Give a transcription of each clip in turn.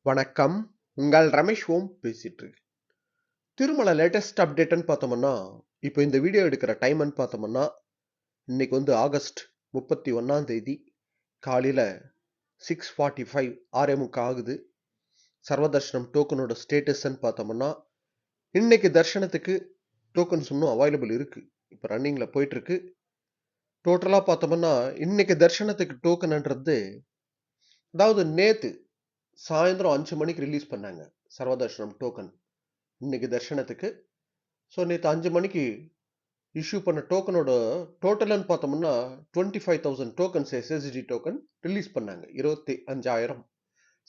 வணக்கம். உங்கள் ரமேஷ் ஓம் பேசிட்டு இருக்கேன். திருமல லேட்டஸ்ட் அப்டேட்ன்னு பார்த்தோம்னா, இப்போ இந்த வீடியோ எடுக்கிற டைம்ன்னு பார்த்தோம்னா, இன்னைக்கு வந்து ஆகஸ்ட் 31ஆம் தேதி காலையில 6:45 6:45 ஆகுது. சர்வதர்ஷனம் டோக்கனோட ஸ்டேட்டஸ்ன்னு பார்த்தோம்னா, இன்னைக்கு தர்ஷனத்துக்கு டோக்கன்ஸ் இன்னும் அவைலபிள் இருக்கு. இப்போ ரன்னிங்ல போயிட்டு இருக்கு. டோட்டலா பார்த்தோம்னா, இன்னைக்கு தர்ஷனத்துக்கு டோக்கன்ன்றது, அதாவது நேத்து சாயந்தரம் 5 மணிக்கு ரிலீஸ் பண்ணாங்க சர்வதர்ஷனம் டோக்கன். இன்னைக்கு தர்ஷனத்துக்கு. ஸோ நேற்று 5 மணிக்கு இஷ்யூ பண்ண டோக்கனோட டோட்டல்னு பார்த்தோம்னா 25,000 டோக்கன்ஸ் எஸ்எஸ்டி டோக்கன் ரிலீஸ் பண்ணாங்க. 25,000.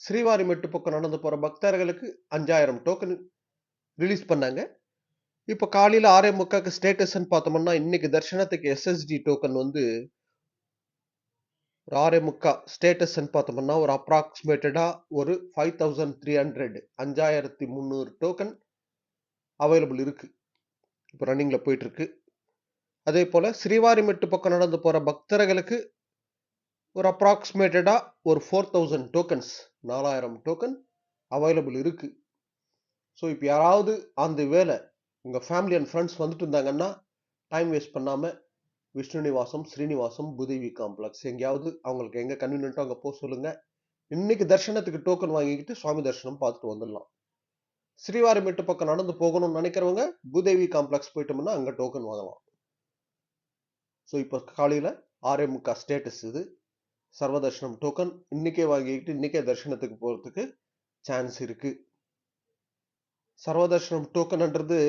ஸ்ரீவாரிமெட்டு பக்கம் நடந்து போற பக்தர்களுக்கு 5,000 டோக்கன் ரிலீஸ் பண்ணாங்க. இப்போ காலையில 6:45க்கு ஸ்டேட்டஸ்ன்னு பார்த்தோம்னா, இன்னைக்கு தர்ஷனத்துக்கு எஸ்எஸ்டி டோக்கன் வந்து ஒரு 6:45 ஸ்டேட்டஸ்ன்னு பார்த்தோம்னா, ஒரு அப்ராக்சிமேட்டடா ஒரு 5,300 5,300 டோக்கன் அவைலபிள் இருக்கு. இப்போ ரன்னிங்ல போயிட்டு இருக்கு. அதே போல ஸ்ரீவாரிமெட்டு பக்கம் நடந்து போற பக்தர்களுக்கு ஒரு அப்ராக்சிமேட்டடா ஒரு 4,000 டோக்கன்ஸ் 4,000 டோக்கன் அவைலபிள் இருக்கு. ஸோ இப்போ யாராவது அந்த வேலை உங்க ஃபேமிலி அண்ட் ஃப்ரெண்ட்ஸ் வந்துட்டு இருந்தாங்கன்னா, டைம் வேஸ்ட் பண்ணாம விஷ்ணு நிவாசம், ஸ்ரீனிவாசம், பூதேவி காம்ப்ளெக்ஸ் எங்கேயாவது அவங்களுக்கு எங்க கன்வீனியன்ட்டோ அங்க போக சொல்லுங்க. இன்னைக்கு தர்ஷனத்துக்கு டோக்கன் வாங்கிக்கிட்டு சுவாமி தர்ஷனம் பார்த்துட்டு வந்துடலாம். ஸ்ரீவாரிமெட்டு பக்கம் நடந்து போகணும்னு நினைக்கிறவங்க பூதேவி காம்ப்ளெக்ஸ் போயிட்டோம்னா அங்க டோக்கன் வாங்கலாம். ஸோ இப்போ காலையில 6:45 ஸ்டேட்டஸ் இது. சர்வதர்ஷனம் டோக்கன் இன்னைக்கே வாங்கிக்கிட்டு இன்னைக்கே தர்ஷனத்துக்கு போறதுக்கு சான்ஸ் இருக்கு. சர்வதர்ஷனம் டோக்கன்ன்றது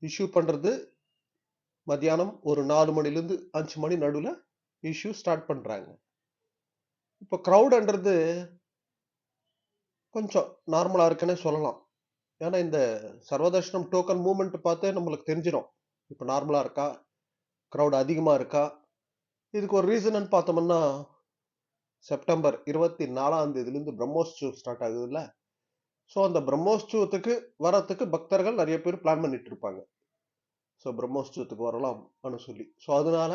இஷ்யூ பண்றது மத்தியானம் ஒரு 4 மணிலேருந்து 5 மணி நடுவில் இஷ்யூ ஸ்டார்ட் பண்றாங்க. இப்போ க்ரௌடுன்றது கொஞ்சம் நார்மலா இருக்குன்னே சொல்லலாம். ஏன்னா இந்த சர்வதர்ஷனம் டோக்கன் மூவ்மெண்ட் பார்த்தே நம்மளுக்கு தெரிஞ்சிடும். இப்போ நார்மலா இருக்கா, க்ரௌட் அதிகமா இருக்கா. இதுக்கு ஒரு ரீசன் பார்த்தோம்னா, செப்டம்பர் 24ஆம் தேதியிலிருந்து பிரம்மோற்சவம் ஸ்டார்ட் ஆகுதுல்ல. ஸோ அந்த பிரம்மோற்சவத்துக்கு வரத்துக்கு பக்தர்கள் நிறைய பேர் பிளான் பண்ணிட்டு இருப்பாங்க. ஸோ பிரம்மோற்சவத்துக்கு வரலாம்னு சொல்லி. ஸோ அதனால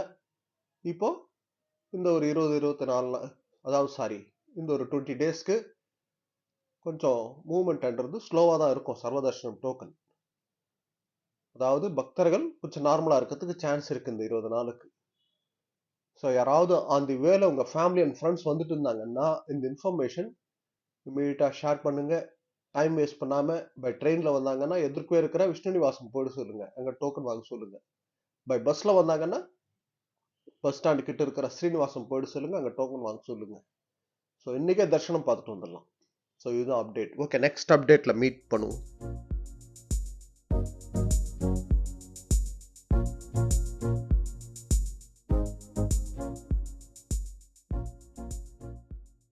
இப்போ இந்த ஒரு 20-24 அதாவது இந்த ஒரு 20 டேஸ்க்கு கொஞ்சம் மூவ்மெண்ட்ன்றது ஸ்லோவாக தான் இருக்கும் சர்வதர்ஷனம் டோக்கன். அதாவது பக்தர்கள் கொஞ்சம் நார்மலாக இருக்கிறதுக்கு சான்ஸ் இருக்கு இந்த 20 நாளுக்கு. ஸோ யாராவது அந்த வேலை உங்கள் ஃபேமிலி அண்ட் ஃப்ரெண்ட்ஸ் வந்துட்டு இருந்தாங்கன்னா, இந்த இன்ஃபர்மேஷன் இமீடியட்டாக ஷேர் பண்ணுங்க. டைம் வேஸ்ட் பண்ணாம பை ட்ரெயின்ல வந்தாங்கன்னா எதிர்க்கவே இருக்கிற விஷ்ணு நிவாசம் போயிட சொல்லுங்க. அங்க டோக்கன் வாங்க சொல்லுங்க. பை பஸ்ல வந்தாங்கன்னா பஸ் ஸ்டாண்டு கிட்ட இருக்கிற ஸ்ரீனிவாசம் போயிட சொல்லுங்க. அங்க டோக்கன் வாங்க சொல்லுங்க. ஸோ இன்னைக்கே தர்ஷனம் பார்த்துட்டு வந்துடலாம். ஸோ இதுதான் அப்டேட். ஓகே, நெக்ஸ்ட் அப்டேட்ல மீட் பண்ணுவோம்.